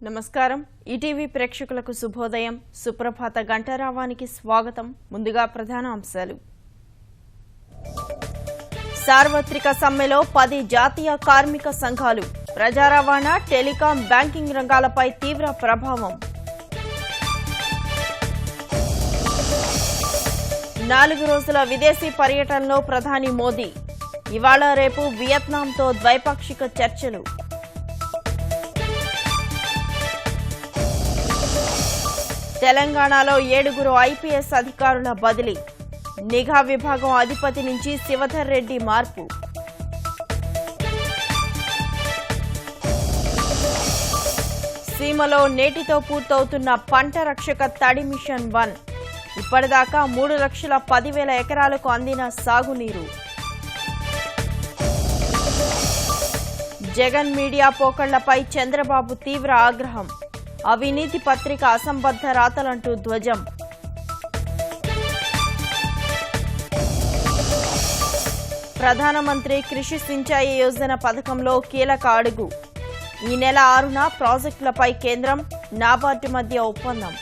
నమస్కారం ఈటీవీ ప్రేక్షకులకు శుభోదయం సుప్రభాత గంటరావానికి స్వాగతం ముందుగా ప్రధాన అంశాలు సార్వత్రిక సమ్మెలో 10 జాతీయ కార్మిక సంఘాలు ప్రజా రవాణా టెలికాం బ్యాంకింగ్ రంగాలపై తీవ్ర ప్రభావం 4 రోజుల విదేశీ పర్యటనలో ప్రధాని మోదీ ఇవాళ రేపు వియత్నాంతో ద్వైపాక్షిక చర్చలు తెలంగాణలో 7 ఐపీఎస్ అధికారుల బదిలీ నిఘా విభాగం అధిపతి నుంచి శివధర్ రెడ్డి మార్పు సీమలో నేటితో పూర్తవుతున్న పంట రక్షక తడి మిషన్ 1 ఇప్పటిదాకా 3,10,000 ఎకరాలకు అందిన సాగునీరు జగన్ మీడియా పోకళ్లపై చంద్రబాబు తీవ్ర ఆగ్రహం అవినీతి పత్రిక అసంబద్ధ రాతలంటూ ధ్వజం ప్రధానమంత్రి కృషి సించాయి యోజన పథకంలో కీలక అడుగు ఈ నెల 6న ప్రాజెక్టులపై కేంద్రం నాబార్డు మధ్య ఒప్పందం